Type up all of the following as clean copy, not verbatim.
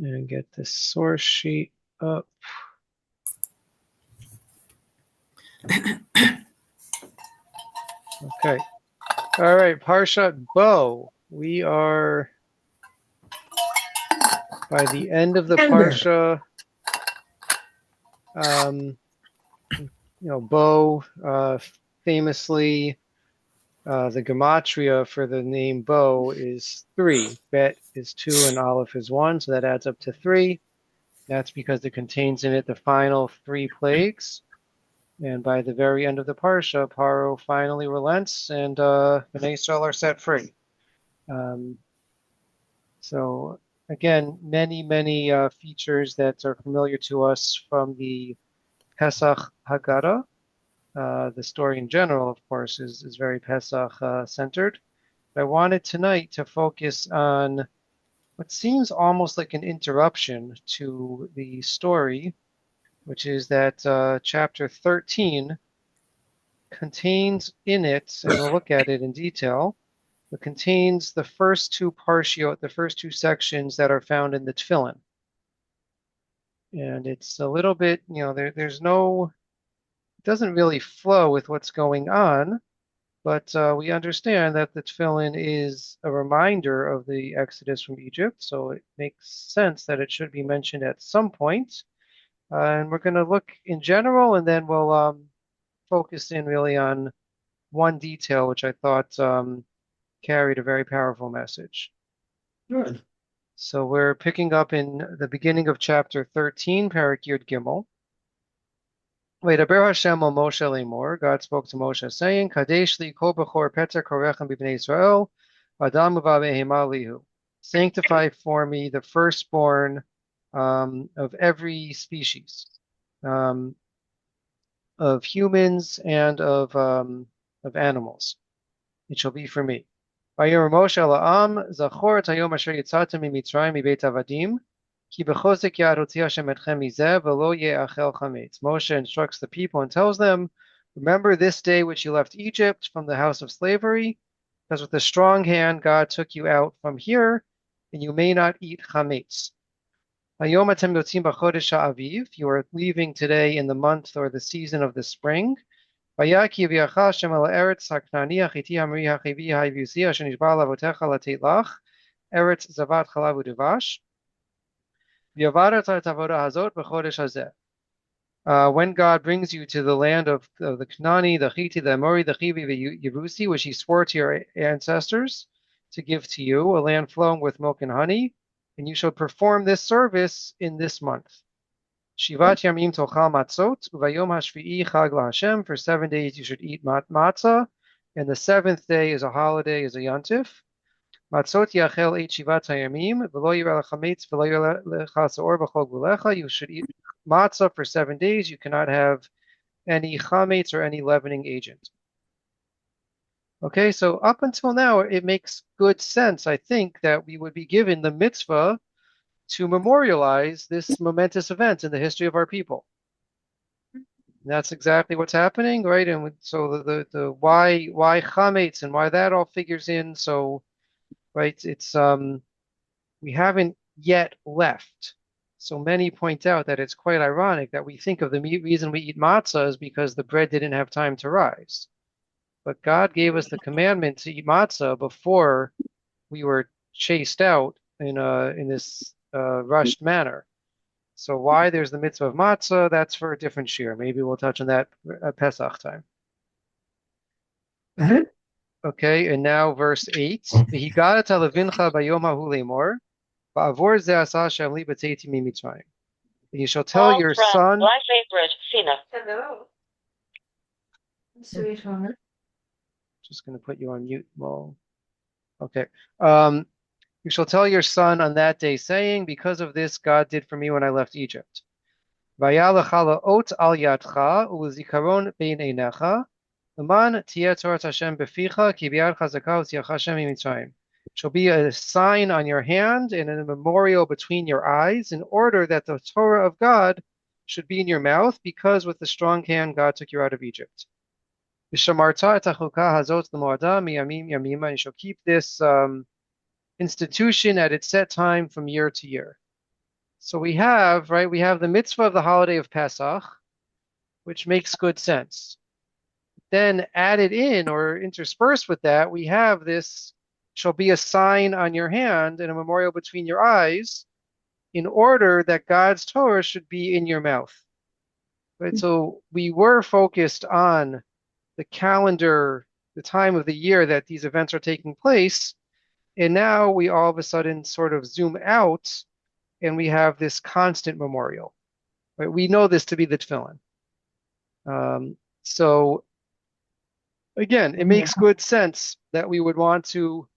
And get the source sheet up. Okay. All right, Parshat Bo. We are by the end of the Parsha. Bo famously, the gematria for the name Bo is 3. Bet is 2 and Aleph is 1, so that adds up to 3. That's because it contains in it the final 3 plagues. And by the very end of the Parsha, Paro finally relents and Bnei Israel are set free. So again, many features that are familiar to us from the Pesach Haggadah. The story in general, of course, is very Pesach centered. But I wanted tonight to focus on what seems almost like an interruption to the story, which is that chapter 13 contains in it, and we'll look at it in detail, it contains the first 2 parshiot, the first 2 sections that are found in the Tefilin. And it's a little bit, there's no, it doesn't really flow with what's going on, but we understand that the Tefillin is a reminder of the Exodus from Egypt, so it makes sense that it should be mentioned at some point. And we're going to look in general, and then we'll focus in really on one detail, which I thought carried a very powerful message. Good. So we're picking up in the beginning of chapter 13, Parak Yud Gimel. V'yidaber Hashem al Moshe lemor. God spoke to Moshe, saying, Kadesh li kol bechor peter korechem b'bnei Israel, adam uva behema lihu. Sanctify for me the firstborn of every species, of humans and of animals. It shall be for me. Vayomer Moshe la'am, zachor et hayom asher yitzatem mimitzrayim mibeit avadim, ki bechozek yad hotzi Hashem etchem mizeh v'lo ye'achel chametz. Moshe instructs the people and tells them, remember this day which you left Egypt from the house of slavery, because with a strong hand God took you out from here, and you may not eat chametz. Hayom atem yotzim b'chodesh ha'aviv. You are leaving today in the month or the season of the spring. Vayaki v'yacha Hashem el eretz haknani hachiti hamri hachivi ha'ivusi asher nishba lavotecha latet lach eretz zavat chalav u'devash v'yavarat et avodah hazot b'chodesh hazeh. When God brings you to the land of the Knani, the Chiti, the Amori, the Chivi, the Yevusi, which He swore to your ancestors to give to you, a land flowing with milk and honey, and you shall perform this service in this month. Shivat yamim tochal matzot, uvayom hashvi'i chag laHashem. For 7 days you should eat matzah, and the 7th day is a holiday, is a yontif. Matzot yachel et shivat hayamim, v'lo yireh lechametz, v'lo yireh lecha seor b'chol gulecha. You should eat matzah for 7 days. You cannot have any chametz or any leavening agent. Okay, so up until now, it makes good sense, I think, that we would be given the mitzvah to memorialize this momentous event in the history of our people. And that's exactly what's happening, right? And so the why chametz and why that all figures in. So, right, it's we haven't yet left. So many point out that it's quite ironic that we think of the reason we eat matzah is because the bread didn't have time to rise. But God gave us the commandment to eat matzah before we were chased out in this rushed manner. So why there's the mitzvah of matzah, that's for a different shir. Maybe we'll touch on that at Pesach time. Okay, and now verse 8. V'higata levincha bayom hahu lemor, ba'avor ze asa Hashem li b'tzeiti mimitzrayim. And you shall tell your son. My favorite, Fina. Hello. Sweetheart. Just going to put you on mute. Well, okay. You shall tell your son on that day, saying, because of this God did for me when I left Egypt. Vayalach ot al yadcha u'zikaron bein einecha, leman tiyeh torat Hashem beficha ki biyad chazaka utziach Hashem mimitzrayim. Shall be a sign on your hand and a memorial between your eyes, in order that the Torah of God should be in your mouth, because with the strong hand God took you out of Egypt. V'shamarta et hachukah hazot l'moada miyamim yamima. And you shall keep this institution at its set time from year to year. So we have, right, we have the mitzvah of the holiday of Pesach, which makes good sense. Then added in or interspersed with that, we have this shall be a sign on your hand and a memorial between your eyes in order that God's Torah should be in your mouth. Right? So we were focused on the calendar, the time of the year that these events are taking place. And now we all of a sudden sort of zoom out and we have this constant memorial. Right? We know this to be the tefillin. So again, it Yeah. makes good sense that we would want to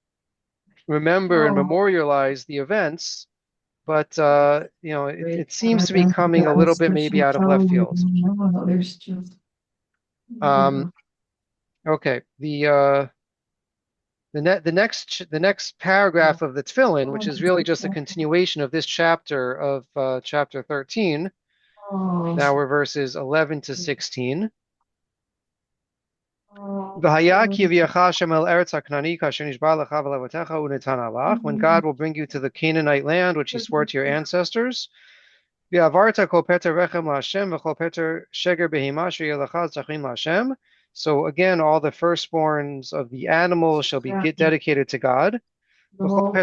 remember and Oh, memorialize the events, but great. it I seems to be don't think coming a that little was bit maybe special out of left telling field. me. No, there's just, Um, yeah. okay, the next paragraph of the Tefillin, which is really just a continuation of this chapter of chapter 13. Oh, Now we're verses 11 to 16. oh, When God so will bring you to the Canaanite land, which he swore to your ancestors. So again, all the firstborns of the animals shall be distracting. dedicated to God. The whole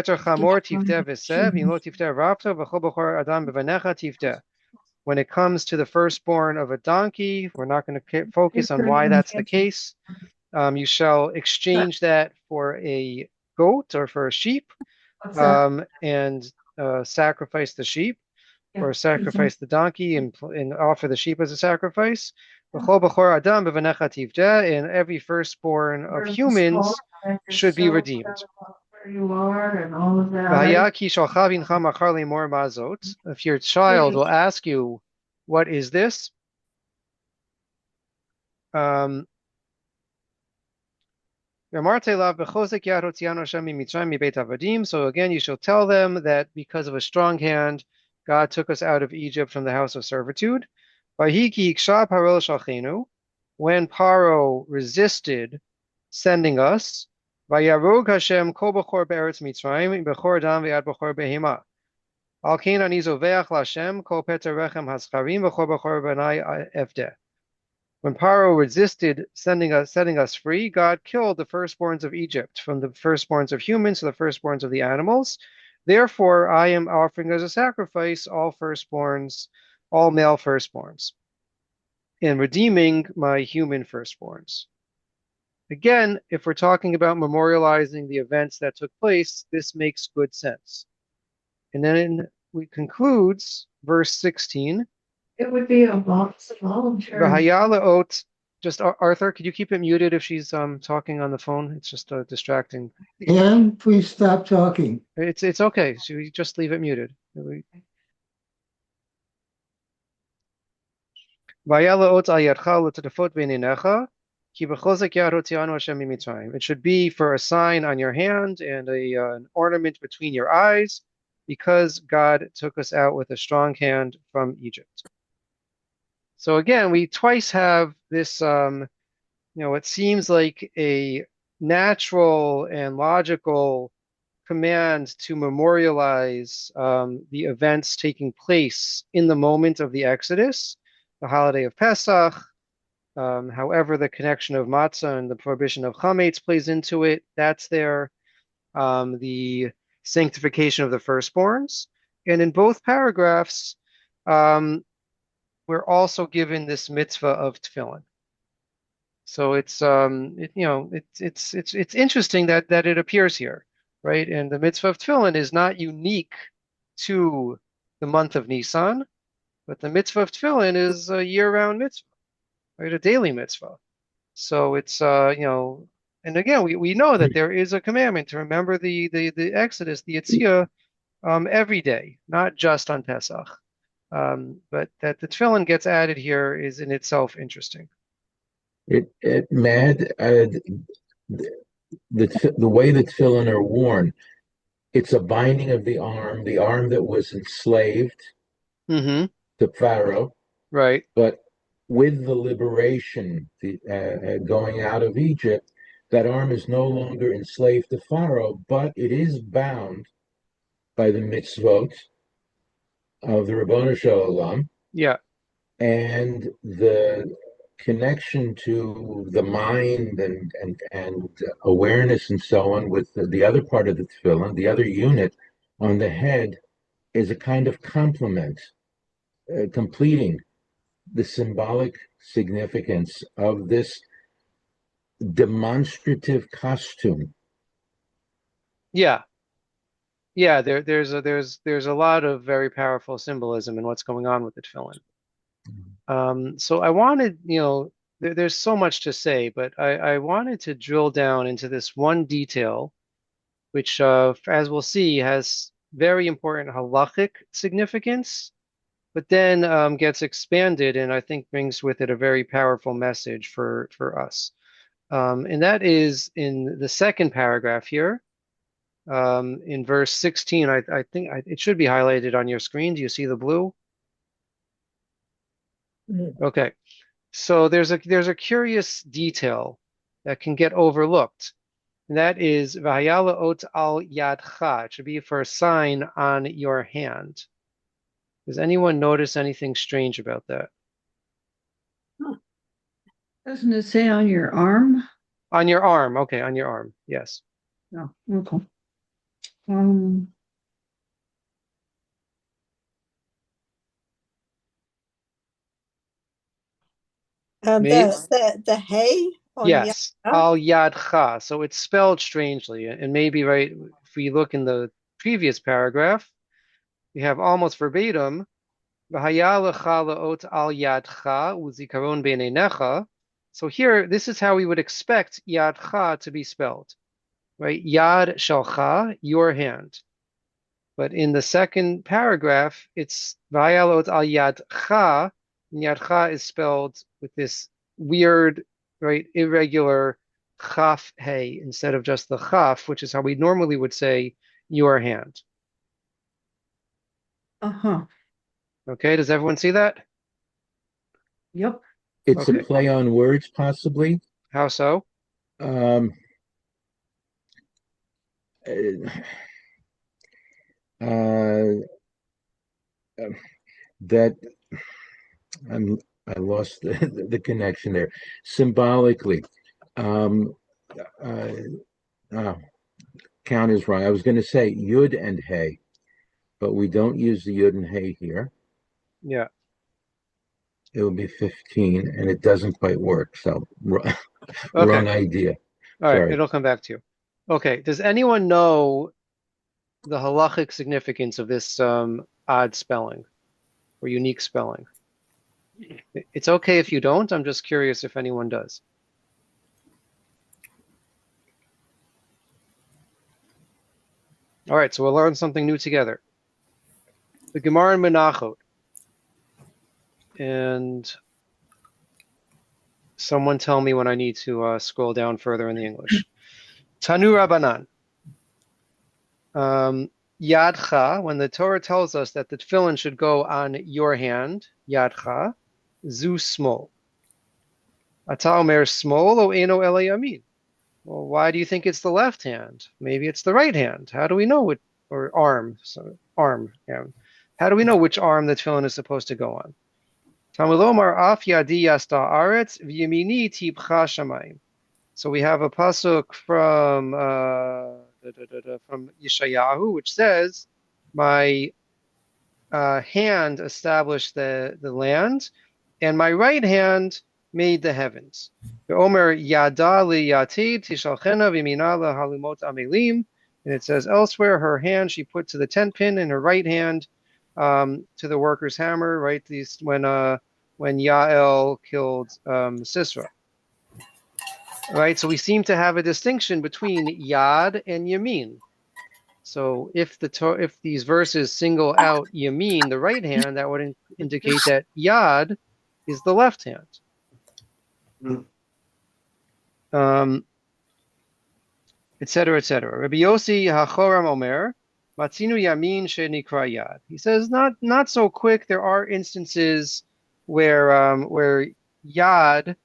When it comes to the firstborn of a donkey, we're not going to focus on why that's the case. You shall exchange that for a goat or for a sheep, What's that? and sacrifice the sheep Yeah. or sacrifice the donkey and offer the sheep as a sacrifice. And every firstborn of Where's the skull? humans And you're should be so redeemed. where you are and all of that. I If your child think will ask you, what is this? Um, so again, you shall tell them that because of a strong hand, God took us out of Egypt from the house of servitude. When Paro resisted sending us, Vayarog Hashem kol b'chor be'eretz Mitzrayim, b'chor dam ve'ad b'chor behema. Al kein ani zoveach l'Hashem kol peter rechem hascharim b'chor b'chor b'nai evdeh. When Paro resisted setting us free, God killed the firstborns of Egypt, from the firstborns of humans to the firstborns of the animals. Therefore, I am offering as a sacrifice all firstborns, all male firstborns, and redeeming my human firstborns. Again, if we're talking about memorializing the events that took place, this makes good sense. And then we concludes verse 16. it would be a voluntary. V'hayala ot. Just Arthur, could you keep it muted if she's talking on the phone? It's just distracting. And please stop talking. It's okay. So we just leave it muted. V'hayala ot al yadcha l'tadafot b'neinecha, ki b'chozek yad hotianu Hashem mimitzrayim. It should be for a sign on your hand and an ornament between your eyes, because God took us out with a strong hand from Egypt. So again, we twice have this it seems like a natural and logical command to memorialize the events taking place in the moment of the Exodus, the holiday of Pesach. However, the connection of matzah and the prohibition of chametz plays into it. That's there. The sanctification of the firstborns. And in both paragraphs, we're also given this mitzvah of tefillin. So it's interesting that it appears here, right? And the mitzvah of tefillin is not unique to the month of Nisan, but the mitzvah of tefillin is a year-round mitzvah, right? A daily mitzvah. So it's and again we know that there is a commandment to remember the Exodus, the Yetziah, every day, not just on Pesach. But that the tefillin gets added here is in itself interesting. It mad the way that tefillin are worn. It's a binding of the arm that was enslaved Mm-hmm. to Pharaoh, Right. but with the liberation, going out of Egypt, that arm is no longer enslaved to Pharaoh, but it is bound by the mitzvot of the Rabbanu Shalom Yeah. and the connection to the mind and awareness and so on with the other part of the tefillin, the other unit on the head is a kind of complement, completing the symbolic significance of this demonstrative costume. Yeah. Yeah, there's a lot of very powerful symbolism in what's going on with the tefillin. So I wanted, there's so much to say, but I wanted to drill down into this one detail, which, as we'll see, has very important halachic significance, but then gets expanded and I think brings with it a very powerful message for us. And that is in the second paragraph here, in verse 16. I think it should be highlighted on your screen. Do you see the blue? Okay. So there's a curious detail that can get overlooked, and that is v'hayala ot al yadcha. It should be for a sign on your hand. Does anyone notice anything strange about that? Huh. Doesn't it say on your arm? On your arm. Okay, on your arm. Yes. No. Okay. Um, Maybe. The hay on Yes. Yada. Al yadcha. So it's spelled strangely, and maybe right if we look in the previous paragraph, we have almost verbatim. V'haya lecha le'ot al yadcha uzikaron beinenecha. So here, this is how we would expect yadcha to be spelled, right? Yad shalcha, your hand. But in the second paragraph, it's v'haya le'ot al yadcha, and yadcha is spelled with this weird, right, irregular chaf hey instead of just the chaf, which is how we normally would say your hand. uh-huh. Okay, does everyone see that? Yep. It's a Okay, play on words, possibly. how so? Um, uh, uh, that I lost the connection there. Symbolically, um, uh, oh, count is wrong. I was going to say yud and hey, but we don't use the yud and hey here. Yeah. It will be 15, and it doesn't quite work. So Okay. wrong idea. All right. Sorry. It'll come back to you. Okay. Does anyone know the halachic significance of this odd spelling or unique spelling? It's okay if you don't. I'm just curious if anyone does. All right. So we'll learn something new together. The Gemara in Menachot. And someone tell me when I need to scroll down further in the English. Tanu Rabbanan. Yadcha, when the Torah tells us that the tefillin should go on your hand, Yadcha, zu smol. Ata omer smol o eno ele yamin. Well, why do you think it's the left hand? Maybe it's the right hand. How do we know what, or arm, so arm, yeah. How do we know which arm the tefillin is supposed to go on? Tamilomar af yadi yasta aretz v'yamini tibcha shamayim. So we have a pasuk from Yeshayahu, which says, "My hand established the land, and my right hand made the heavens." Omer yada liyatid tishalchena v'mina lahalumot amelim, and it says elsewhere, her hand she put to the tent pin, and her right hand to the worker's hammer. Right, these when Yael killed Sisera. Right, so we seem to have a distinction between Yad and Yamin. So if these verses single out Yamin, the right hand, that would indicate that Yad is the left hand. Etc., etc. Rabbi Yossi HaChoram Omer, Matzinu Yamin Shenikra Yad. He says not so quick. There are instances where Yad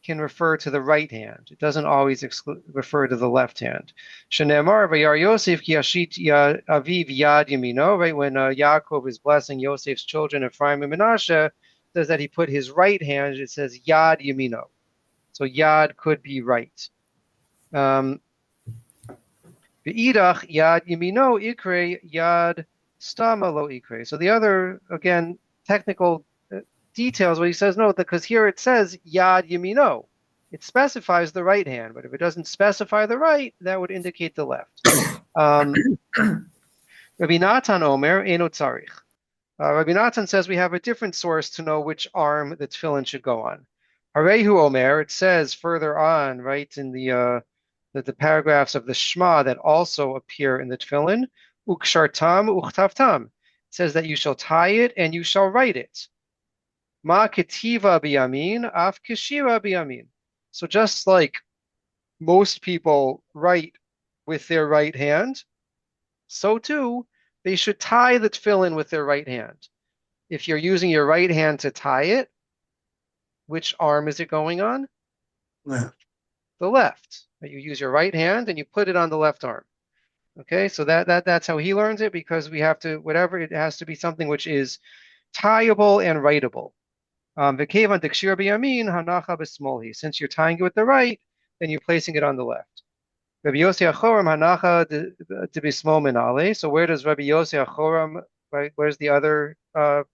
can refer to the right hand. It doesn't always refer to the left hand. Shenemar v'yar Yosef ki yashit aviv yad yamino. Right when Yaakov is blessing Yosef's children, Ephraim and Menashe, says that he put his right hand. It says yad yamino. So yad could be right. V'idach yad yamino ikre yad stama lo ikre. So the other, again, technical details what he says no, because here it says yad yamino. It specifies the right hand, but if it doesn't specify the right, that would indicate the left. Rabbi Natan Omer eno tzarich. Rabbi Natan says we have a different source to know which arm the tefillin should go on. Harehu Omer, it says further on, right, in the paragraphs of the Shema that also appear in the tefillin, ukshartam uchtavtam. It says that you shall tie it and you shall write it. Ma ketiva biyamin, af keshira biyamin. So just like most people write with their right hand, so too they should tie the tefillin with their right hand. If you're using your right hand to tie it, which arm is it going on? Left. The left. You use your right hand and you put it on the left arm. Okay, so that's how he learns it, because we have to, whatever, it has to be something which is tieable and writable. Since you're tying it with the right, then you're placing it on the left. Rabbi Yossi Achoram hanacha de bismo minale. So where does Rabbi Yossi Achoram, right? Where's the other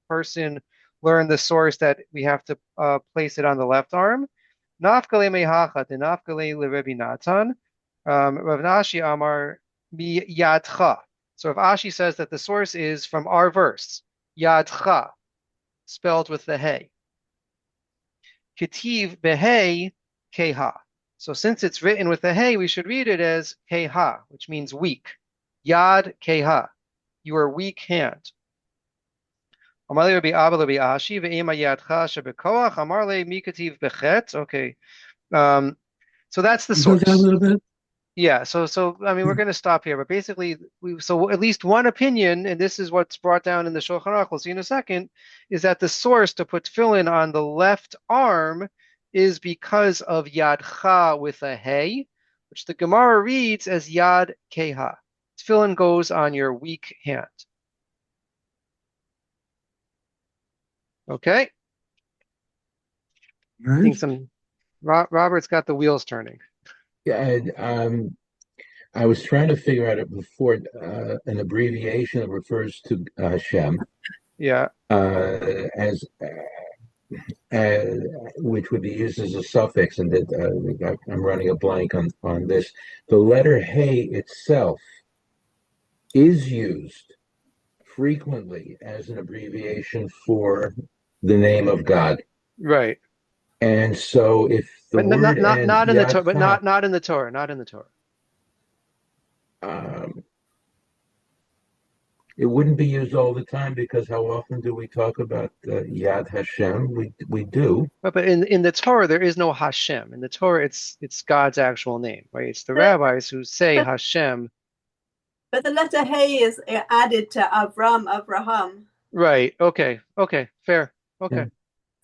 person learn the source that we have to place it on the left arm? Nafkale mehacha de nafkale le Rabbi Natan. Rav Nashi Amar mi yadcha. So Rav Ashi says that the source is from our verse, yadcha, spelled with the hey. Ketiv behei keha. So since it's written with the hey, we should read it as keha, which means weak. Yad keha, your weak hand. Okay. So that's the source. Go down a little bit. Yeah, so I mean, we're going to stop here, but basically, so at least one opinion, and this is what's brought down in the Shulchan Aruch, we'll see in a second, is that the source to put tefillin on the left arm is because of yadcha with a hey, which the Gemara reads as yad keha. Tefillin goes on your weak hand. Okay? I think Robert's got the wheels turning. Yeah, I was trying to figure out it before an abbreviation that refers to Hashem. Yeah. As which would be used as a suffix, and that I'm running a blank on this. The letter Hey itself is used frequently as an abbreviation for the name of God. Right. And so if the but word not in the Torah, but Yadcha, not in the Torah, not in the Torah. it wouldn't be used all the time, because how often do we talk about Yad Hashem? We do. But in the Torah there is no Hashem. In the Torah it's God's actual name, right? It's the rabbis who say Hashem. But the letter hey is added to Avraham. Right. Okay. Fair. Okay. Yeah.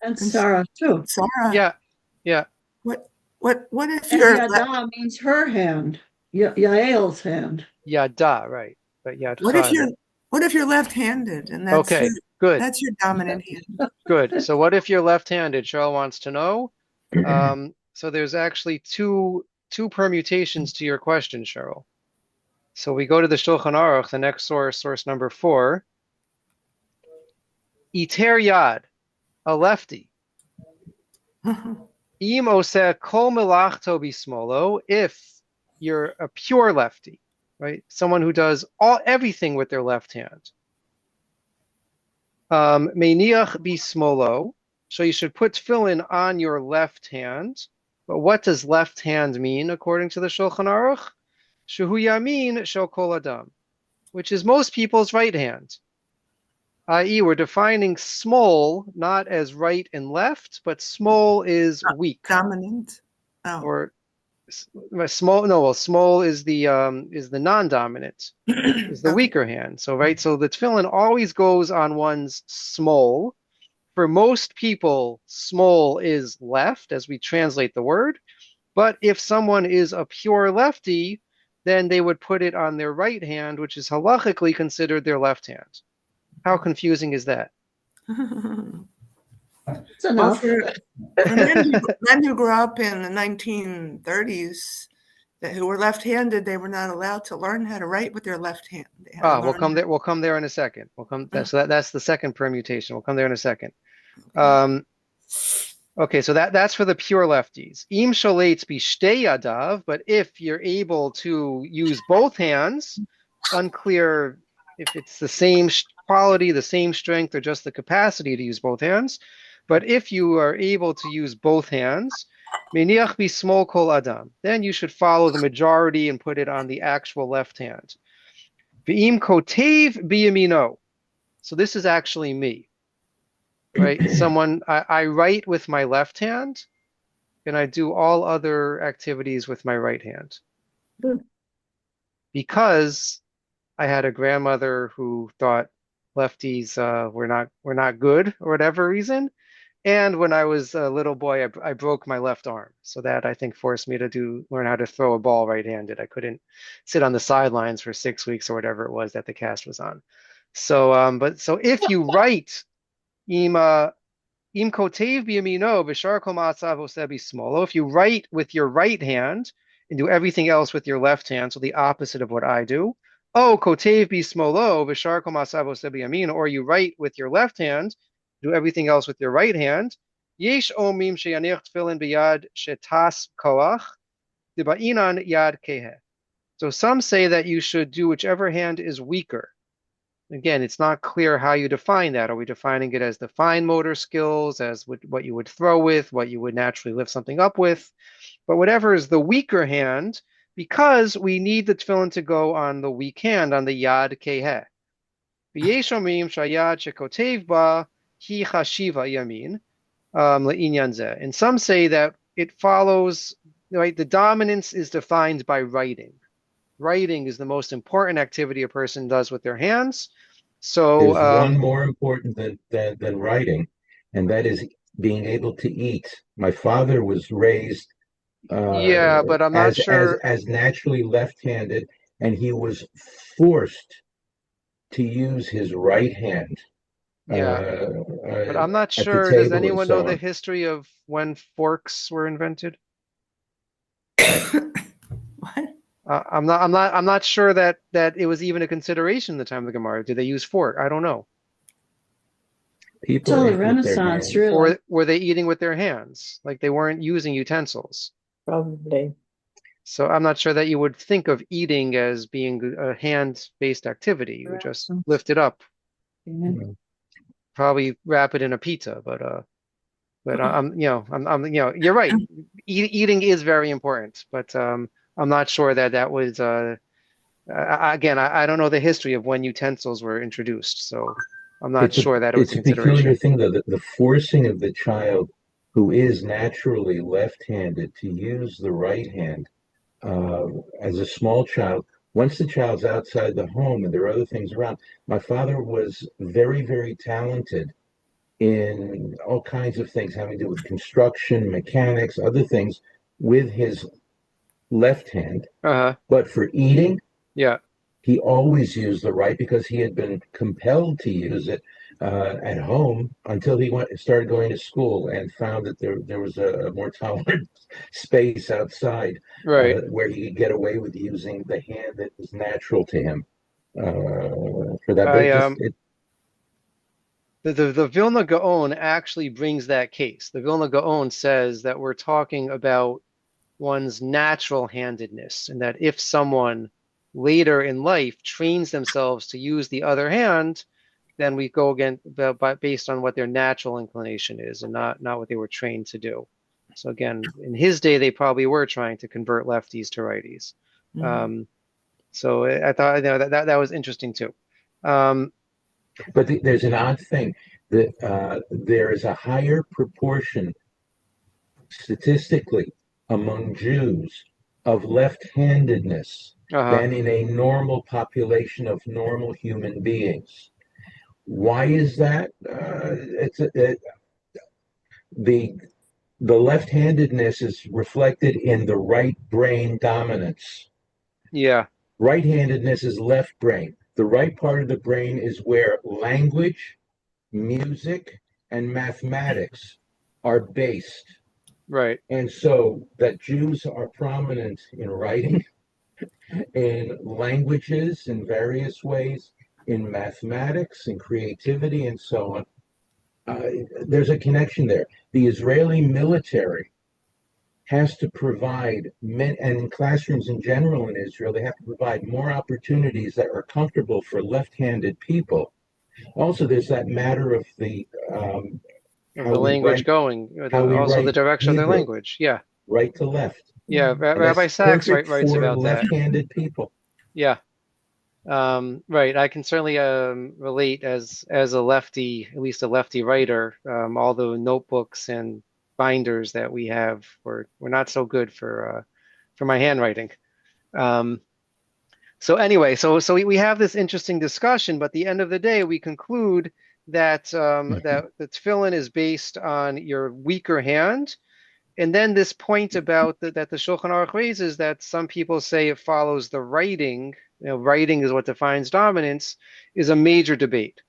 And Sarah too. Sarah. Yeah. What if And you're Yada means her hand. Yael's hand. Yada, right. But Yadcha. what if you're left-handed and that's Okay, good. That's your dominant hand. Good. So what if you're left-handed? Cheryl wants to know. So there's actually two permutations to your question, Cheryl. So we go to the Shulchan Aruch, the next source number 4. Iter Yad, a lefty. Im oseh kol melachto bismolo, if you're a pure lefty, right? Someone who does everything with their left hand. Meiniach bismolo, so you should put tefillin on your left hand. But what does left hand mean according to the Shulchan Aruch? Shehu yamin shel kol adam, which is most people's right hand. I.e., we're defining small not as right and left, but small is weak. Dominant. Oh. Or small. No, well, small is the non-dominant, is the weaker hand. So right, so the tefillin always goes on one's small for most people, smol is left as we translate the word. But if someone is a pure lefty, then they would put it on their right hand, which is halachically considered their left hand. How confusing is that? It's Well, enough. for men who grew up in the 1930s who were left-handed, they were not allowed to learn how to write with their left hand. They had to We'll learn come there. We'll come there in a second. So that's the second permutation. We'll come there in a second. Okay. Okay, so that's for the pure lefties. Im sholates bishtei yadav, but if you're able to use both hands, unclear if it's the same quality, the same strength, or just the capacity to use both hands. But if you are able to use both hands, meniach bismol kol adam, then you should follow the majority and put it on the actual left hand. V'im kotev biyamino. So this is actually me. Right? I write with my left hand and I do all other activities with my right hand. Because I had a grandmother who thought lefties were not good or whatever reason. And when I was a little boy, I broke my left arm. So that I think forced me to learn how to throw a ball right-handed. I couldn't sit on the sidelines for 6 weeks or whatever it was that the cast was on. So if you write Im kotev biyamino b'shar kol ma'asav oseh b'smolo. If you write with your right hand and do everything else with your left hand, so the opposite of what I do. Oh, kotev b'smolo b'shar kol ma'asav oseh b'yamin. Or you write with your left hand, do everything else with your right hand. Yesh omim sheyanich tefillin biyad shetas koach diba'inan yad kehe. So some say that you should do whichever hand is weaker. Again, it's not clear how you define that. Are we defining it as the fine motor skills, as what you would throw with, what you would naturally lift something up with? But whatever is the weaker hand, because we need the tefillin to go on the weak hand, on the yad keheh. V'yesh omrim shayad shekotev ba hi chashiva yamin le'inyan zeh. And some say that it follows, right? The dominance is defined by writing. Writing is the most important activity a person does with their hands. So there's one more important than writing, and that is being able to eat. My father was raised yeah, but I'm not sure. as naturally left-handed, and he was forced to use his right hand Yeah, but I'm not at the sure. Does table and anyone know so the on. history of when forks were invented? What? I'm not sure that it was even a consideration in the time of the Gemara. Did they use fork? I don't know. People Till the ate with their Renaissance, hands. really. Or were they eating with their hands? Like they weren't using utensils. Probably. So I'm not sure that you would think of eating as being a hand-based activity. You would just lift it up, probably wrap it in a pizza. But you're right. Eating is very important, but I'm not sure that was. Again, I don't know the history of when utensils were introduced, so I'm not sure that it was It's a a peculiar consideration. thing, though, that the forcing of the child who is naturally left-handed to use the right hand uh, as a small child. Once the child's outside the home and there are other things around, my father was very, very talented in all kinds of things having to do with construction, mechanics, other things with his left hand. Uh-huh. But for eating, Yeah. he always used the right because he had been compelled to use it at home until he started going to school and found that there was a more tolerant space outside Right. where he could get away with using the hand that was natural to him for that. But I it just The Vilna Gaon actually brings that case. The Vilna Gaon says that we're talking about one's natural handedness, and that if someone later in life trains themselves to use the other hand, then we go again based on what their natural inclination is and not what they were trained to do. So again, in his day, they probably were trying to convert lefties to righties. So I thought that was interesting too. but there's an odd thing that there is a higher proportion statistically among Jews of left-handedness Uh-huh. than in a normal population of normal human beings. Why is that? The the left-handedness is reflected in the right brain dominance. Yeah, Right-handedness is left brain. The right part of the brain is where language, music, and mathematics are based. right. And so that Jews are prominent in writing, in languages in various ways, in mathematics and creativity and so on. There's a connection there. The Israeli military has to provide men, and in classrooms in general in Israel, they have to provide more opportunities that are comfortable for left-handed people. Also, there's that matter of the Of how the we language write going, also the how we write direction of their Hebrew, language. Yeah, right to left, yeah. and Rabbi that's Sachs perfect writes for about that. left-handed people. Yeah. Right. I can certainly relate as a lefty, at least a lefty writer. All the notebooks and binders that we have were not so good for my handwriting. Um, so anyway, so we have this interesting discussion, but at the end of the day, we conclude that that the tefillin is based on your weaker hand. And then this point about that the Shulchan Aruch raises that some people say it follows the writing, writing is what defines dominance, is a major debate.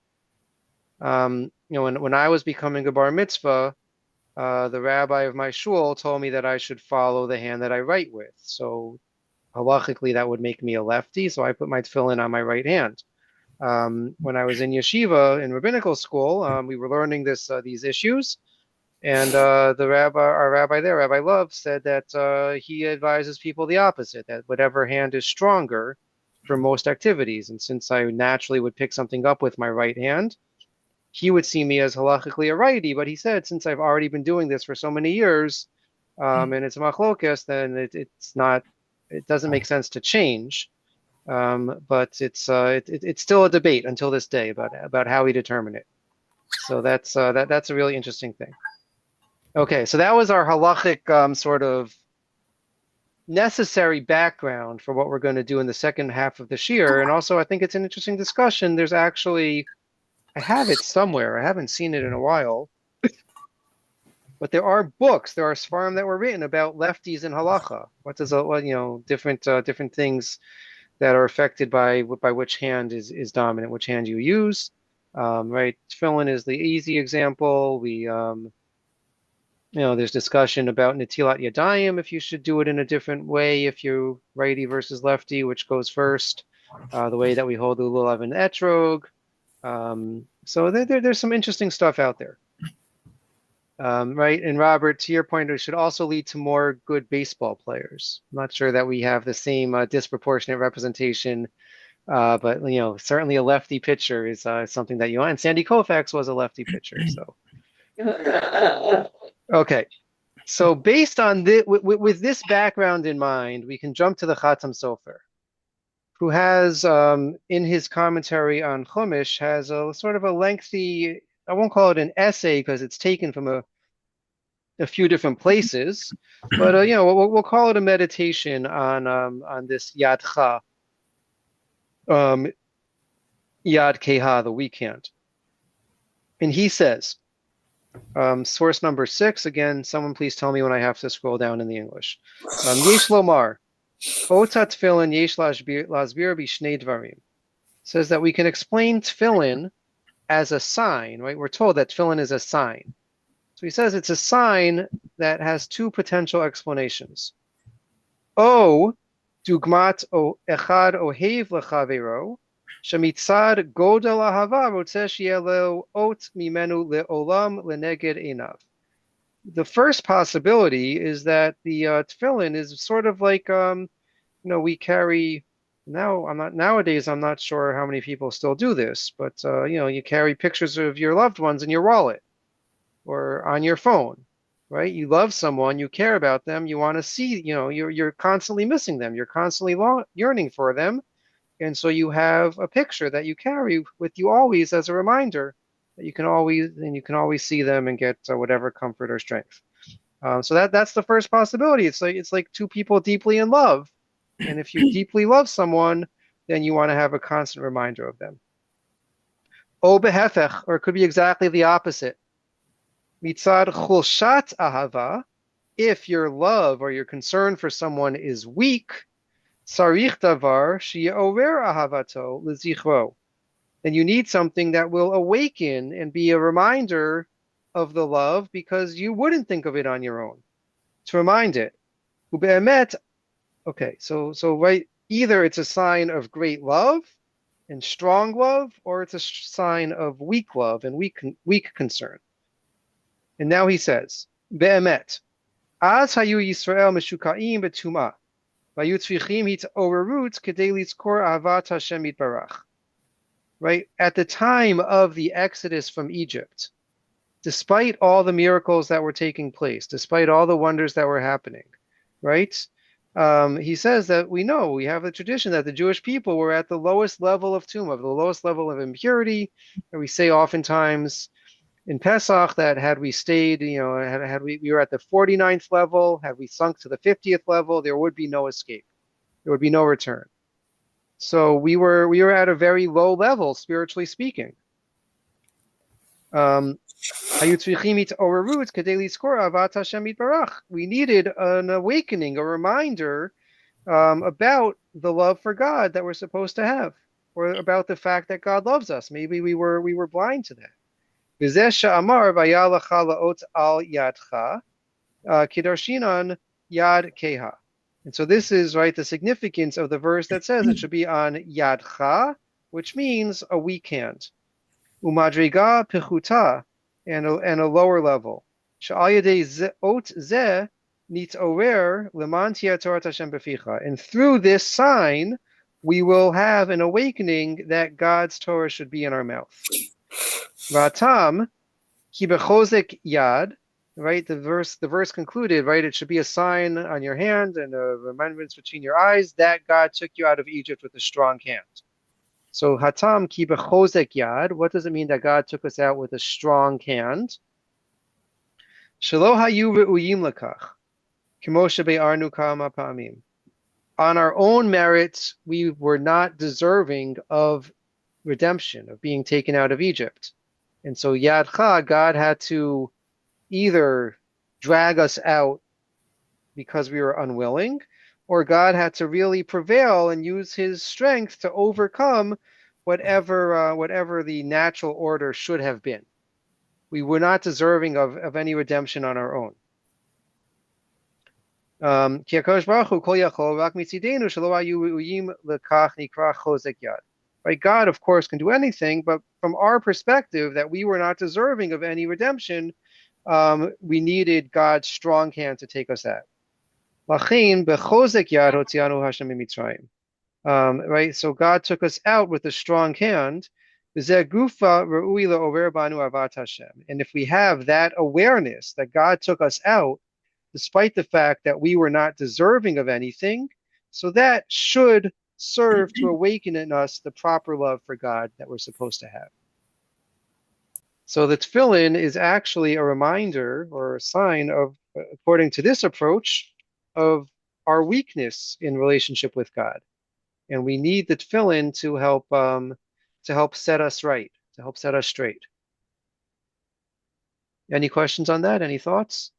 When I was becoming a bar mitzvah, the rabbi of my shul told me that I should follow the hand that I write with. So halachically, that would make me a lefty. So I put my tefillin on my right hand. When I was in yeshiva in rabbinical school, we were learning these issues. And our rabbi there, Rabbi Love, said that he advises people the opposite, that whatever hand is stronger for most activities. And since I naturally would pick something up with my right hand, he would see me as halachically a righty. But he said, since I've already been doing this for so many years, and it's machlokas, then it doesn't make sense to change. But it's still a debate until this day about how we determine it. So that's a really interesting thing. Okay, so that was our halachic sort of necessary background for what we're going to do in the second half of the year. And also, I think it's an interesting discussion. There's actually, I have it somewhere. I haven't seen it in a while, but there are books, there are svarim that were written about lefties in halacha. Different things that are affected by which hand is dominant, which hand you use. Right, tefillin is the easy example. There's discussion about Netilat Yadayim, if you should do it in a different way, if you're righty versus lefty, which goes first, the way that we hold the Lulav and Etrog. So there's some interesting stuff out there. Right, and Robert, to your point, it should also lead to more good baseball players. I'm not sure that we have the same disproportionate representation, but certainly a lefty pitcher is something that you want. And Sandy Koufax was a lefty pitcher, so. Okay, so based on this, with this background in mind, we can jump to the Chatam Sofer, who has, in his commentary on Chumash, has a sort of a lengthy, I won't call it an essay because it's taken from a few different places, but we'll call it a meditation on this Yadcha, Yad Keha, the weak hand. And he says, source number 6, again, someone please tell me when I have to scroll down in the English. Yesh lomar, ota tefillin yesh lasbir b'shnei dvarim. Says that we can explain tefillin as a sign, right? We're told that tefillin is a sign. So he says it's a sign that has two potential explanations. O, dugmat o echad ohev lechavero, shemitzad godel ahava rotzeh shieh lo ot mimenu leolam leneged einav. The first possibility is that the tefillin is sort of like we carry nowadays. I'm not sure how many people still do this, but you carry pictures of your loved ones in your wallet or on your phone, right? You love someone, you care about them, you want to see, you're constantly missing them, you're constantly yearning for them, and so you have a picture that you carry with you always as a reminder that you can always see them and get whatever comfort or strength. So that's the first possibility. It's like two people deeply in love, and if you deeply love someone, then you want to have a constant reminder of them. O behefech, or it could be exactly the opposite. Mitzad chulshat ahava, if your love or your concern for someone is weak, sarich davar she'orer ahavato lezichro, then you need something that will awaken and be a reminder of the love because you wouldn't think of it on your own. To remind it. Ube'emet, okay, so right, either it's a sign of great love and strong love, or it's a sign of weak love and weak concern. And now he says, Be'emet, Az hayu Yisrael meshukaim betumah, vayu tzrichim hit'orerut kedei litzkor ahavat Hashem yitbarach. Right? At the time of the Exodus from Egypt, despite all the miracles that were taking place, despite all the wonders that were happening, right? He says that we have the tradition that the Jewish people were at the lowest level of tumah, the lowest level of impurity. And we say oftentimes in Pesach that had we stayed, had we were at the 49th level, had we sunk to the 50th level, there would be no escape. There would be no return. So we were at a very low level, spiritually speaking. We needed an awakening, a reminder about the love for God that we're supposed to have, or about the fact that God loves us. Maybe we were blind to that. And so this is right the significance of the verse that says it should be on yadcha, which means a weak hand. Umadriga pichuta, and a lower level. And through this sign, we will have an awakening that God's Torah should be in our mouth. Vatam ki bechozek yad, right? The verse concluded, right? It should be a sign on your hand and a remembrance between your eyes that God took you out of Egypt with a strong hand. So hatam ki bechozek yad, what does it mean that God took us out with a strong hand? Shelo hayu re'uyim lekach, kemo shebe'arnu kama pa'amim. On our own merits, we were not deserving of redemption, of being taken out of Egypt. And so yadcha, God had to either drag us out because we were unwilling, or God had to really prevail and use his strength to overcome whatever the natural order should have been. We were not deserving of any redemption on our own. Right? God, of course, can do anything, but from our perspective, that we were not deserving of any redemption, we needed God's strong hand to take us out. Right? So God took us out with a strong hand. And if we have that awareness that God took us out, despite the fact that we were not deserving of anything, so that should serve to awaken in us the proper love for God that we're supposed to have. So the Tefillin is actually a reminder or a sign of, according to this approach, of our weakness in relationship with God. And we need the Tefillin to help set us right, to help set us straight. Any questions on that? Any thoughts?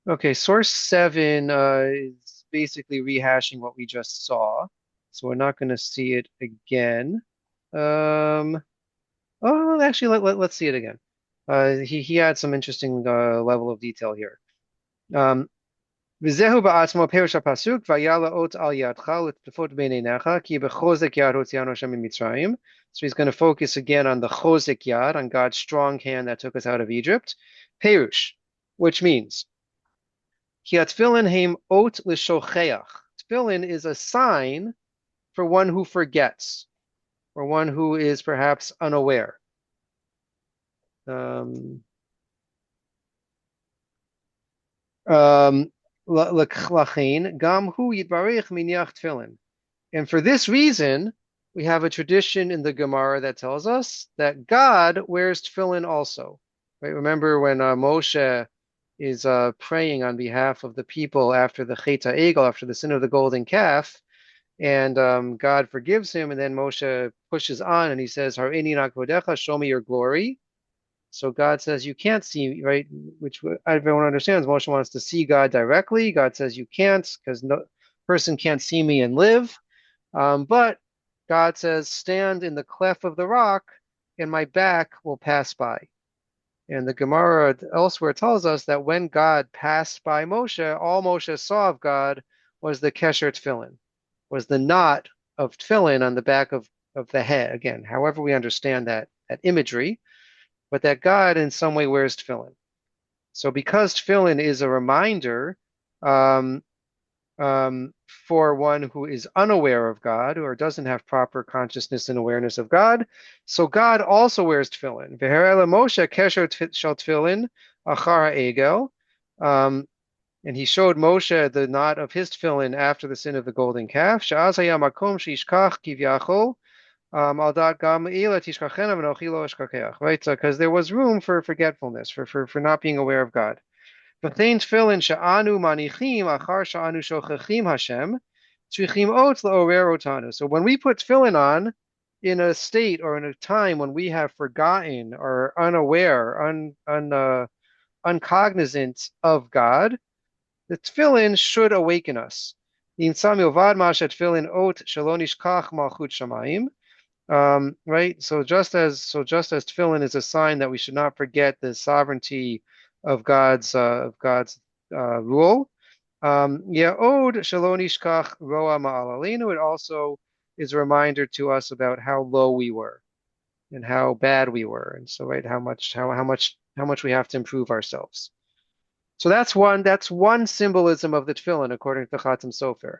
Okay, source 7 is basically rehashing what we just saw, so we're not going to see it again. Actually, let's see it again. He had some interesting level of detail here. So he's going to focus again on the chozek yad, on God's strong hand that took us out of Egypt. Perush, which means Tefillin is a sign for one who forgets, or one who is perhaps unaware. And for this reason, we have a tradition in the Gemara that tells us that God wears tefillin also. Right? Remember when Moshe is praying on behalf of the people after the Chet HaEgel, after the sin of the golden calf, and God forgives him, and then Moshe pushes on and he says, Harini na kvodecha, show me your glory. So God says, you can't see, right? Which everyone understands. Moshe wants to see God directly. God says, you can't, because no person can't see me and live. But God says, stand in the cleft of the rock, and my back will pass by. And the Gemara elsewhere tells us that when God passed by Moshe, all Moshe saw of God was the Kesher Tefillin, was the knot of Tefillin on the back of the head. Again, however we understand that imagery, but that God in some way wears Tefillin. So because Tefillin is a reminder um, for one who is unaware of God or doesn't have proper consciousness and awareness of God. So God also wears tefillin. V'herele Moshe kesher shel tefillin achar ha'egel. And he showed Moshe the knot of his tefillin after the sin of the golden calf. She'az haya makom sheishkach kivyachol al dat gam ila tishkachena v'nochi lo eshkakeach. Right, because there was room for forgetfulness, for not being aware of God. V'chein tefillin she'anu manichim achar she'anu shochachim Hashem tzrichim ot la'orer otanu. So when we put tefillin on in a state or in a time when we have forgotten or unaware, uncognizant of God, the tefillin should awaken us. In Sam yovad masha tefillin ot shelo nishkach malchut shamayim. Right. So just as tefillin is a sign that we should not forget the sovereignty of God's rule. Ya'od shelo nishkach roa ma'al aleinu. It also is a reminder to us about how low we were and how bad we were, and so right how much we have to improve ourselves. So that's one symbolism of the tefillin according to Chatam Sofer.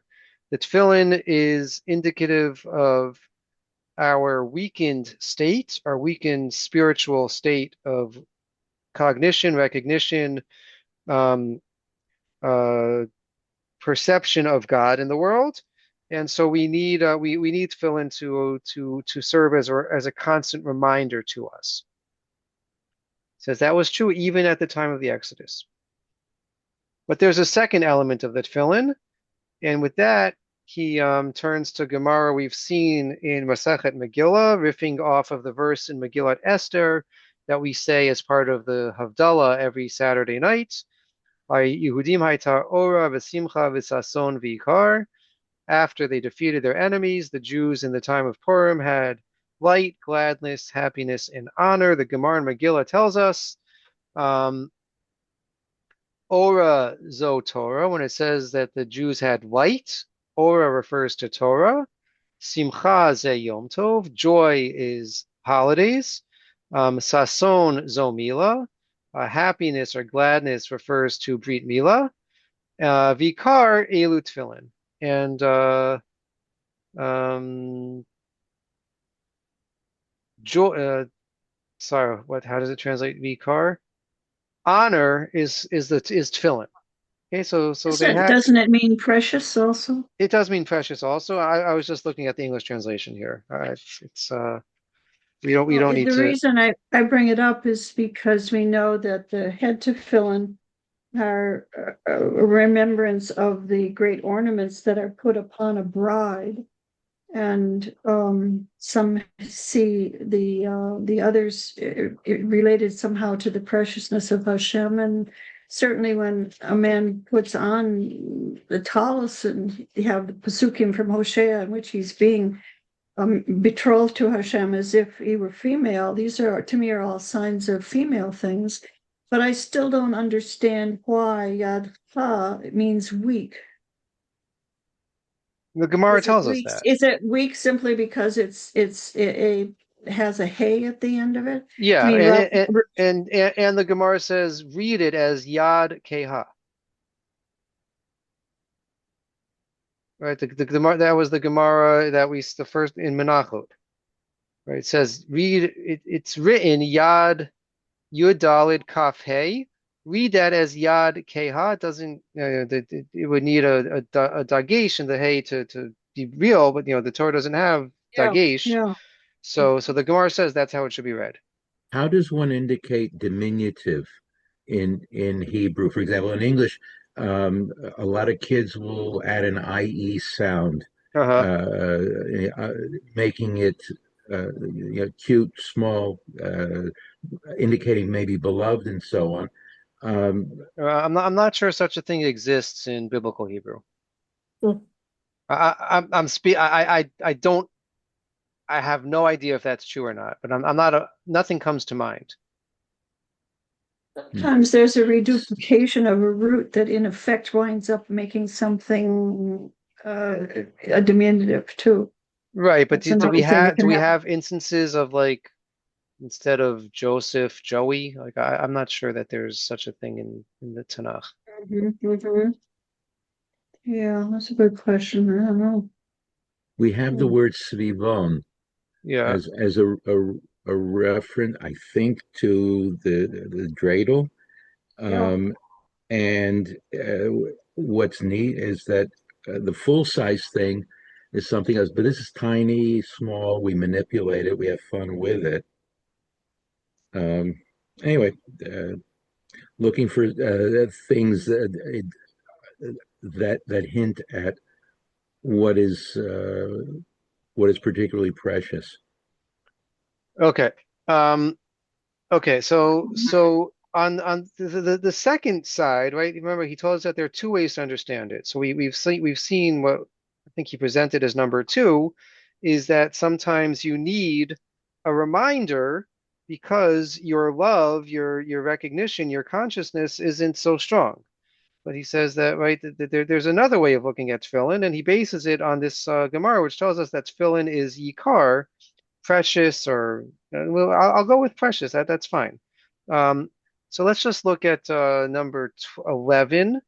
The tefillin is indicative of our weakened state, our weakened spiritual state of cognition, recognition, perception of God in the world, and so we need tefillin to serve as a constant reminder to us. It says that was true even at the time of the Exodus. But there's a second element of the tefillin, and with that, he turns to Gemara we've seen in Masechet Megillah, riffing off of the verse in Megillat Esther that we say as part of the Havdalah every Saturday night. Yehudim hayta ora v'simcha v'sason v'ikar. After they defeated their enemies, the Jews in the time of Purim had light, gladness, happiness, and honor. The Gemara in Megillah tells us Ora zo Torah, when it says that the Jews had light, Ora refers to Torah. Simcha ze Yom Tov, joy is holidays. Sason zo Mila, happiness or gladness refers to Brit Mila. Vikar elu tefillin, and joy. Sorry, what? How does it translate? Vikar. Honor is tefillin. Okay, so they had. Doesn't it mean precious also? It does mean precious also. I was just looking at the English translation here. It's we don't need The to. reason I bring it up is because we know that the head tefillin are a remembrance of the great ornaments that are put upon a bride, and some see the others related somehow to the preciousness of Hashem. And certainly when a man puts on the talus, and you have the Pasukim from Hosea in which he's being betrothed to Hashem as if he were female, these are, to me, are all signs of female things. But I still don't understand why Yad Ha means weak. The Gemara tells us that. Is it weak simply because it has a hay at the end of it? Yeah, I mean, and the Gemara says read it as Yad Keha. Right, the Gemara, that was the Gemara that the first in Menachot. Right, it says read it. It's written Yad Yud Dalid Kaf Hey. Read that as Yad Keha. It doesn't. It would need a dagesh in the Hey to be real, but the Torah doesn't have dagesh. Yeah. So the Gemara says that's how it should be read. How does one indicate diminutive in Hebrew. For example, in English, a lot of kids will add an IE sound, Uh-huh. making it cute, small, indicating maybe beloved and so on. Um, I'm not sure such a thing exists in biblical Hebrew. Hmm. I don't I have no idea if that's true or not, but I'm not nothing comes to mind. Sometimes there's a reduplication of a root that in effect winds up making something a diminutive too. Right, but That's do we another thing that have can happen. instances of like instead of Joseph, Joey? Like I'm not sure that there's such a thing in the Tanakh. Mhm. Yeah, that's a good question. I don't know. we have the Hmm. word svivon Yeah. as a reference, I think, to the dreidel. Yeah. Um, and what's neat is that the full size thing is something else, but this is tiny, small. We manipulate it. We have fun with it. Um, anyway, uh, looking for things that hint at what is uh, what is particularly precious. Okay. Um, okay, so on the second side, right? Remember, he told us that there are two ways to understand it. So we've seen what I think he presented as number two is that sometimes you need a reminder because your love, your recognition, your consciousness isn't so strong. But he says that right there's another way of looking at tefillin, and he bases it on this Gemara, which tells us that tefillin is yikar, precious, or well, I'll go with precious. That's fine. Um, so let's just look at number 11,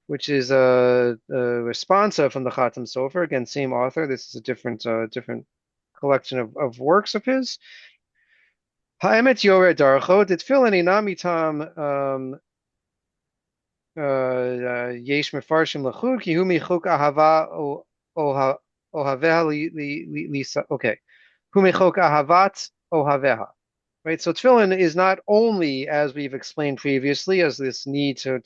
which is a responsa from the Khatam Sofer. Again, same author. This is a different collection of works of his. Ha'emet yored darcho tefillin inam mitam yesh mefarshim lachud ki hu michuk ahava ohaveha lisa. Okay, hu michuk ahavat ohaveha. Right, so tefillin is not only, as we've explained previously, as this need to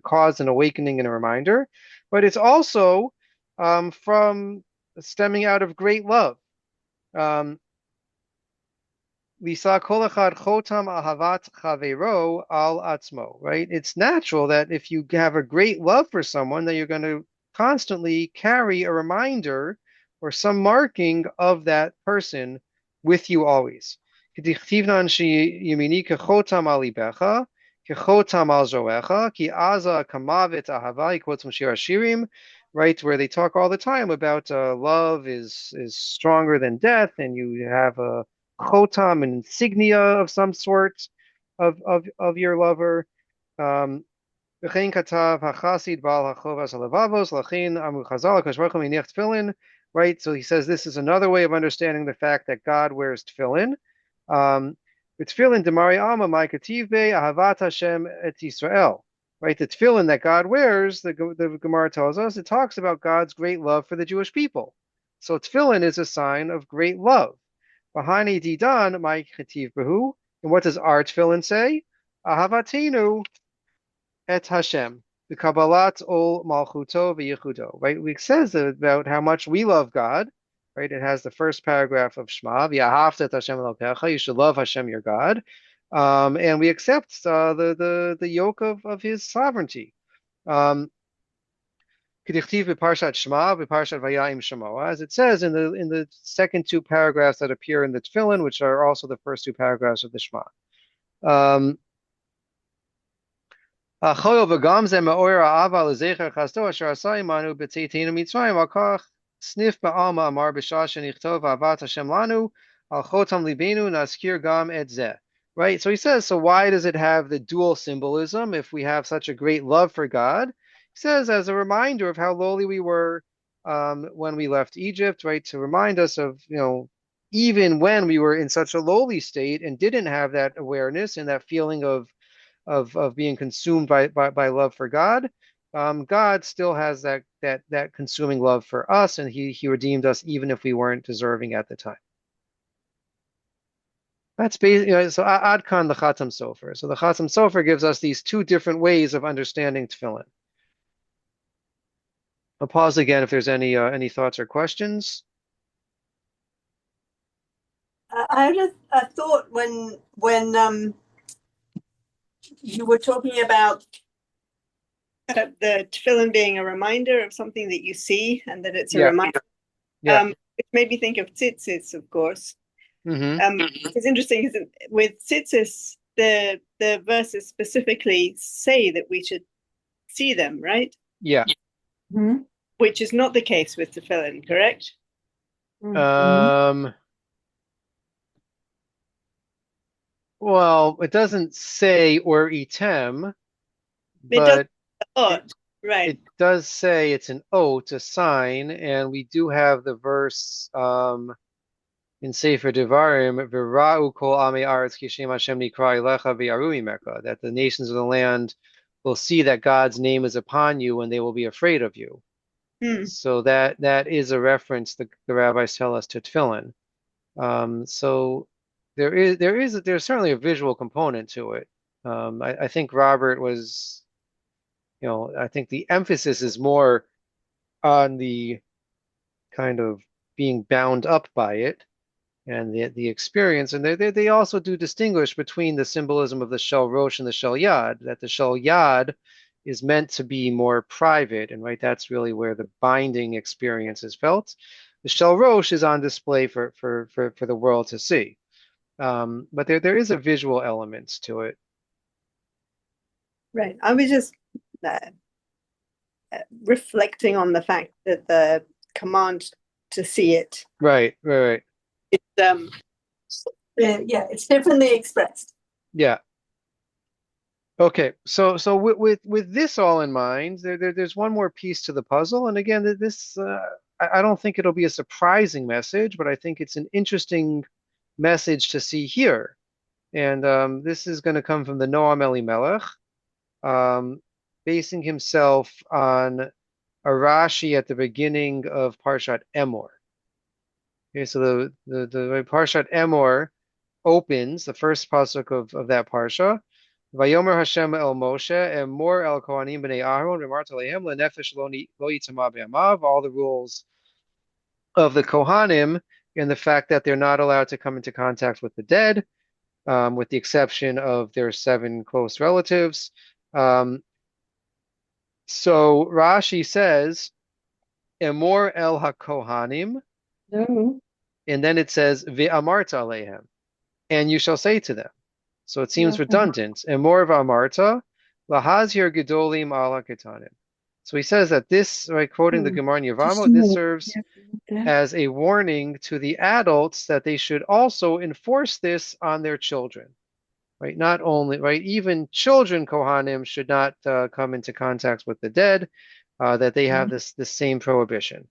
cause an awakening and a reminder, but it's also from stemming out of great love. Um, Lisa kol echad chotam ahavat chavero al atzmo, right? It's natural that if you have a great love for someone, that you're going to constantly carry a reminder or some marking of that person with you always. K'dichtivnan sheyimini kechotam al libecha, kechotam al zoecha, ki aza kamavet ahava, he quotes from Shir Hashirim, right, where they talk all the time about love is stronger than death, and you have a chotam, an insignia of some sort of your lover. Um, right? So he says this is another way of understanding the fact that God wears tefillin. Tefillin demari alma my kativ be ahavat Hashem et Yisrael. Right, the tefillin that God wears, the Gemara tells us, it talks about God's great love for the Jewish people. So tefillin is a sign of great love. Bahani didan my kativ behu. And what does our tefillin say? Ahavatinu et Hashem, the Kabbalat ol Malchuto v'Yechudo. Right, it says about how much we love God. Right, it has the first paragraph of Shema, V'ahavta et Hashem Elokecha. You should love Hashem your God, and we accept the yoke of His sovereignty. Um, K'dichtiv b'Parshat Shema b'Parshat Vayayim Shemoah, as it says in the second two paragraphs that appear in the Tefillin, which are also the first two paragraphs of the Shema. Um, Choyol v'gam ze me'or ha'ava l'zecher chasto asher asa imanu b'tzeiteinu Mitzrayim al kach snif ba'alma amar b'shah shenichtov avat Hashem lanu al chotam libenu naskir gam et zeh. Right, so he says, so why does it have the dual symbolism if we have such a great love for God? He says, as a reminder of how lowly we were when we left Egypt, right, to remind us of, even when we were in such a lowly state and didn't have that awareness and that feeling of being consumed by love for God, God still has that consuming love for us, and He redeemed us even if we weren't deserving at the time. That's basically so Ad Kan the Chatam Sofer. So the Chatam Sofer gives us these two different ways of understanding tefillin. I'll pause again if there's any thoughts or questions. I had a thought when you were talking about the tefillin being a reminder of something that you see, and that it's a Yeah, reminder. yeah. It made me think of tzitzis, of course. Hmm. It's interesting because with tzitzis, the verses specifically say that we should see them, right? Yeah. Mhm. Which is not the case with tefillin, correct? Mhm. Well, it doesn't say or item, It does but it odd, right? it does say it's an oath, a sign, and we do have the verse in Sefer Devarim, "V'ra'u kol amei aretz ki Shem Hashem nikra elecha v'yaru imeka," that the nations of the land will see that God's name is upon you and they will be afraid of you. Hmm. So that is a reference the rabbis tell us to tefillin. So there's certainly a visual component to it. I think Robert was, I think the emphasis is more on the kind of being bound up by it and the experience. And they also do distinguish between the symbolism of the Shel Rosh and the Shel Yad, that the Shel Yad is meant to be more private, and right, that's really where the binding experience is felt. The Shel Rosh is on display for the world to see. But there is a visual element to it. Right. I was just uh, reflecting on the fact that the command to see it, Right, right, right. it's yeah, it's differently expressed. Yeah. Okay, so with this all in mind, there's one more piece to the puzzle, and again, this I don't think it'll be a surprising message, but I think it's an interesting message to see here. And this is going to come from the Noam Elimelech, basing himself on a Rashi at the beginning of Parshat Emor. Okay, so the way Parshat Emor opens, the first pasuk of that parsha, Vayomer Hashem el Moshe Emor el Kohanim b'nei Aaron v'mart alehem lenefesh lo yitama be'amav, all the rules of the Kohanim and the fact that they're not allowed to come into contact with the dead, with the exception of their seven close relatives. So Rashi says, Emor el HaKohanim, No. and then it says, Ve'amarta alehem, and you shall say to them. So it seems redundant. Emor v'amarta, lahazir gedolim ala ketanim. So he says that this, right, quoting the Gemara in Just a Yevamot, this minute. serves Yeah. as a warning to the adults that they should also enforce this on their children. Right? Not only, right, even children Kohanim should not come into contact with the dead, that they have this same prohibition.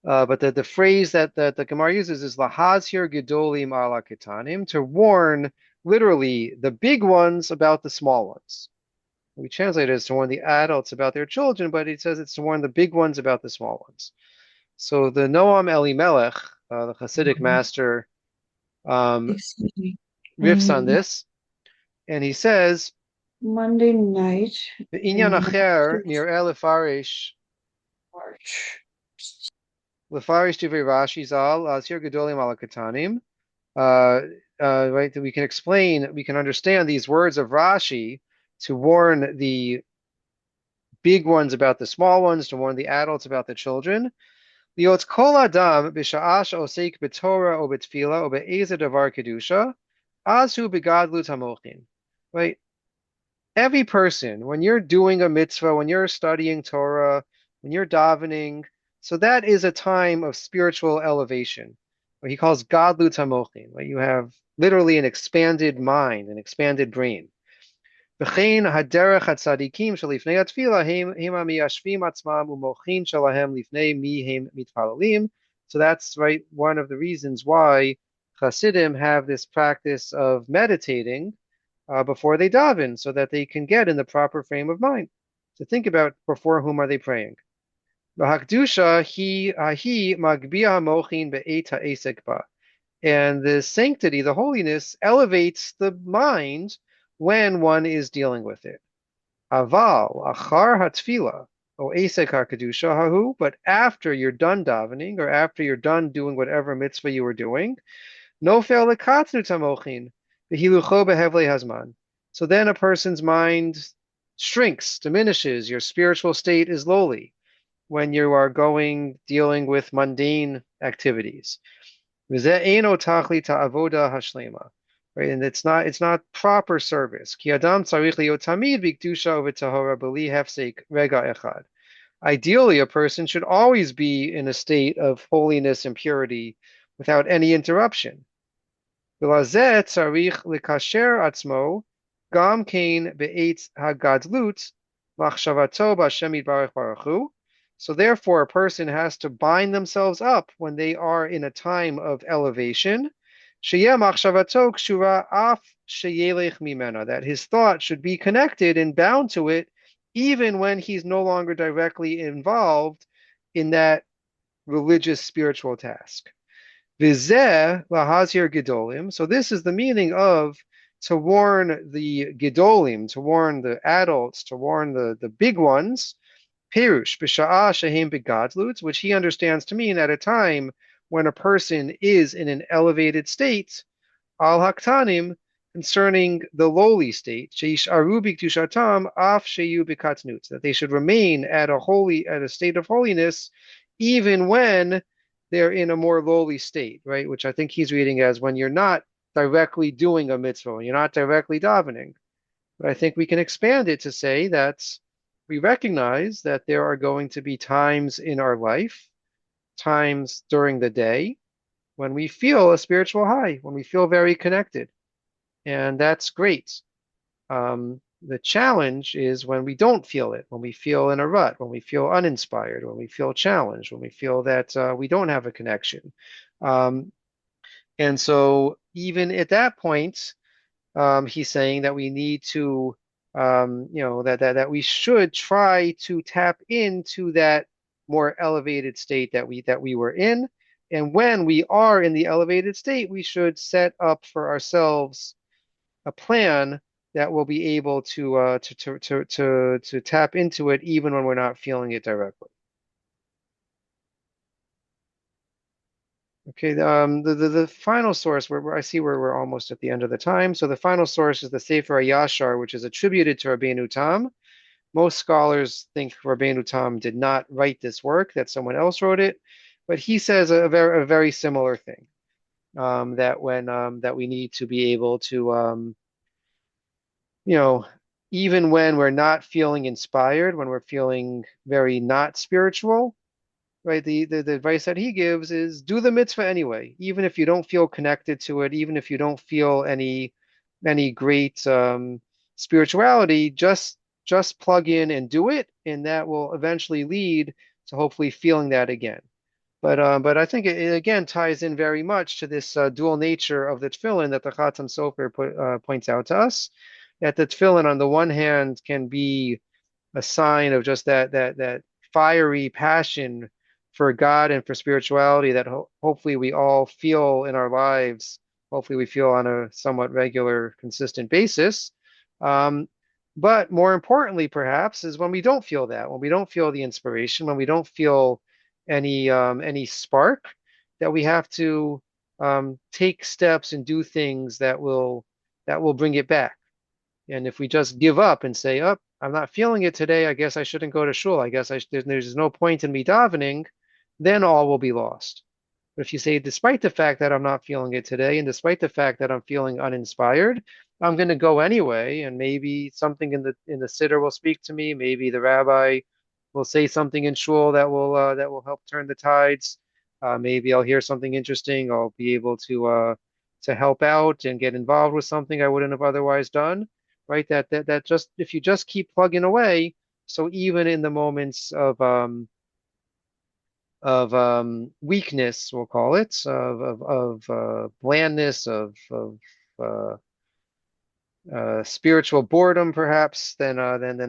But the phrase that the Gemara uses is lahazhir gedolim ala ketanim, to warn literally the big ones about the small ones. We translate it as to warn the adults about their children, but it says it's to warn the big ones about the small ones. So the Noam Elimelech, the Hasidic master, Excuse me. riffs on this, and he says, Monday night "Inyan in acher nir'eh March. lefarish divrei Rashi zal azhir gedolim ala ketanim." Right, that we can explain, we can understand these words of Rashi to warn the big ones about the small ones, to warn the adults about the children. Liot kol adam b'sha'ash osek b'torah o b'tfila o be'ezeh davar kedusha, azu begadlut hamochin. Right? Every person, when you're doing a mitzvah, when you're studying Torah, when you're davening, so that is a time of spiritual elevation. What he calls gadlut hamochin. Right? You have literally an expanded mind, an expanded brain. וכן הדרך הצדיקים שלפני התפילה הם המיישבים עצמם ומוחין שלהם לפני מי הם מתפללים. So that's right, one of the reasons why Hasidim have this practice of meditating before they daven, so that they can get in the proper frame of mind to think about before whom are they praying. V'hakdusha hi magbia mochin be'et ha'esek ba. And the sanctity, the holiness, elevates the mind when one is dealing with it. Aval, achar hatfila, o esek hakadusha hahu, but after you're done davening, or after you're done doing whatever mitzvah you were doing, nofel lekatnu tamochin, v'hilucho behevle hazman. So then a person's mind shrinks, diminishes, your spiritual state is lowly when you are dealing with mundane activities. V'ze tachli ta'avoda hashlema. Right, and it's not proper service. Ki adam tzarich liot tamid b'kedusha u'v'tahora b'li hefsek rega echad. Ideally, a person should always be in a state of holiness and purity without any interruption. V'lazeh tzarich likasher atzmo gam kein be'etz hagadlut machshavato b'Hashem yitbarach baruch hu. So therefore, a person has to bind themselves up when they are in a time of elevation. Sheyeh machshavato kshura af sheyelech mimena, that his thought should be connected and bound to it, even when he's no longer directly involved in that religious spiritual task. Vizeh lahazir gedolim. So this is the meaning of to warn the gedolim, to warn the adults, to warn the big ones. Perush b'sha'ah shehem begadlut, which he understands to mean at a time when a person is in an elevated state, al haktanim, concerning the lowly state, sheish aru b'kedushatam af sheyu b'katnut, that they should remain at a state of holiness, even when they're in a more lowly state, right? Which I think he's reading as when you're not directly doing a mitzvah, when you're not directly davening. But I think we can expand it to say that we recognize that there are going to be times in our life, times during the day, when we feel a spiritual high, when we feel very connected. And that's great. The challenge is when we don't feel it, when we feel in a rut, when we feel uninspired, when we feel challenged, when we feel that we don't have a connection. And so even at that point, he's saying that we need to, that we should try to tap into that more elevated state that we were in. And when we are in the elevated state, we should set up for ourselves a plan that will be able to tap into it even when we're not feeling it directly. Okay, the final source, where I see where we're almost at the end of the time. So the final source is the Sefer Yashar, which is attributed to Rabbeinu Tam. Most scholars think Rabbeinu Tam did not write this work, that someone else wrote it, but he says a very similar thing, that we need to be able to, even when we're not feeling inspired, when we're feeling very not spiritual, right? The advice that he gives is do the mitzvah anyway, even if you don't feel connected to it, even if you don't feel any great spirituality, just plug in and do it, and that will eventually lead to hopefully feeling that again. But I think it again ties in very much to this dual nature of the tefillin that the Chatam Sofer points out to us. That the tefillin, on the one hand, can be a sign of just that fiery passion for God and for spirituality that hopefully we all feel in our lives. Hopefully we feel on a somewhat regular, consistent basis. But more importantly, perhaps, is when we don't feel that, when we don't feel the inspiration, when we don't feel any spark, that we have to take steps and do things that will bring it back. And if we just give up and say, "Oh, I'm not feeling it today. I guess I shouldn't go to shul. I guess there's no point in me davening," then all will be lost. But if you say, despite the fact that I'm not feeling it today, and despite the fact that I'm feeling uninspired, I'm going to go anyway, and maybe something in the siddur will speak to me. Maybe the rabbi will say something in shul that will help turn the tides. Maybe I'll hear something interesting. I'll be able to help out and get involved with something I wouldn't have otherwise done. Right? That just if you just keep plugging away, so even in the moments of weakness, we'll call it, of blandness, of spiritual boredom, perhaps, then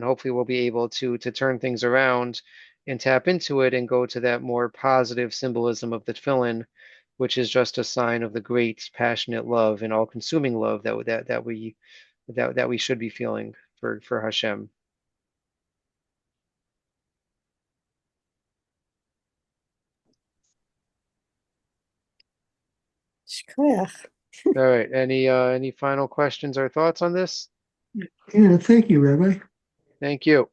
hopefully we'll be able to turn things around and tap into it and go to that more positive symbolism of the tefillin which is just a sign of the great passionate love and all-consuming love that we should be feeling for Hashem. Shkoyach. All right. Any final questions or thoughts on this? Yeah, thank you, Rabbi. Thank you.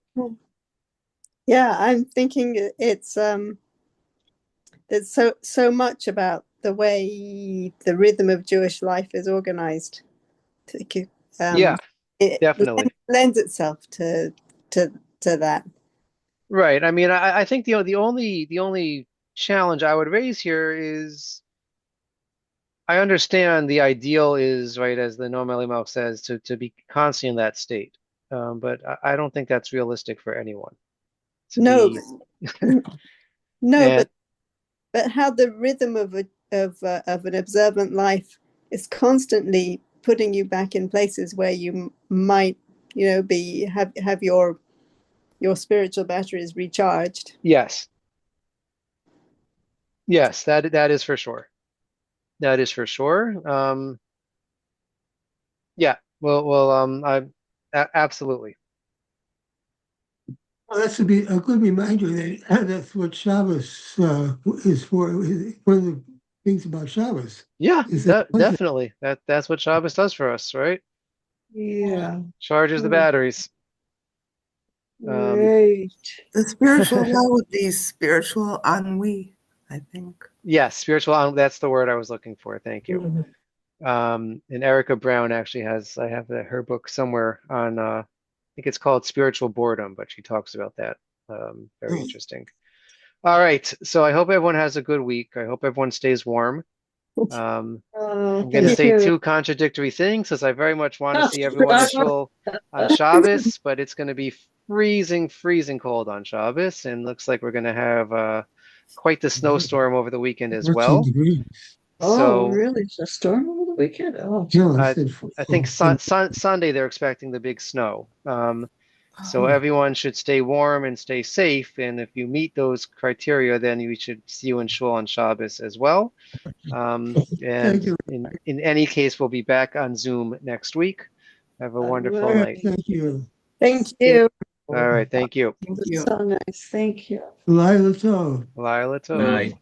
Yeah, I'm thinking there's so much about the way the rhythm of Jewish life is organized. Yeah, It definitely. lends itself to that. Right. I mean, I think the only challenge I would raise here is I understand the ideal is, right, as the Noam Elimelech says, to be constantly in that state. But I don't think that's realistic for anyone to No, be. no, And but how the rhythm of an observant life is constantly putting you back in places where you might, have your spiritual batteries recharged. yes, yes, that is for sure. That is for sure. Yeah. Absolutely. Well, that should be a good reminder that that's what Shabbos is for. One of the things about Shabbos Yeah, is that concept. definitely. That's what Shabbos does for us, right? Yeah. Charges the batteries. Right. The spiritual reality is spiritual ennui, I think. Yes, spiritual. That's the word I was looking for. Thank you. Mhm. And Erica Brown actually has, I have her book somewhere on, I think it's called Spiritual Boredom, but she talks about that. Very interesting. All right. So I hope everyone has a good week. I hope everyone stays warm. I'm going to Thank say you. two contradictory things because I very much want to see everyone in shul on Shabbos, but it's going to be freezing cold on Shabbos, and looks like we're going to have quite the snowstorm over the weekend as 13 well. degrees. Oh, So really? It's a storm over the weekend? Oh, No, I I said I think Sunday they're expecting the big snow. So everyone should stay warm and stay safe. And if you meet those criteria, then we should see you in shul on Shabbos as well. thank And you. in any case, we'll be back on Zoom next week. Have a wonderful right. night. Thank you. Thank you. All right. Thank you. Thank you. So nice. Thank you. Lila Tov. Lila Tov. Night.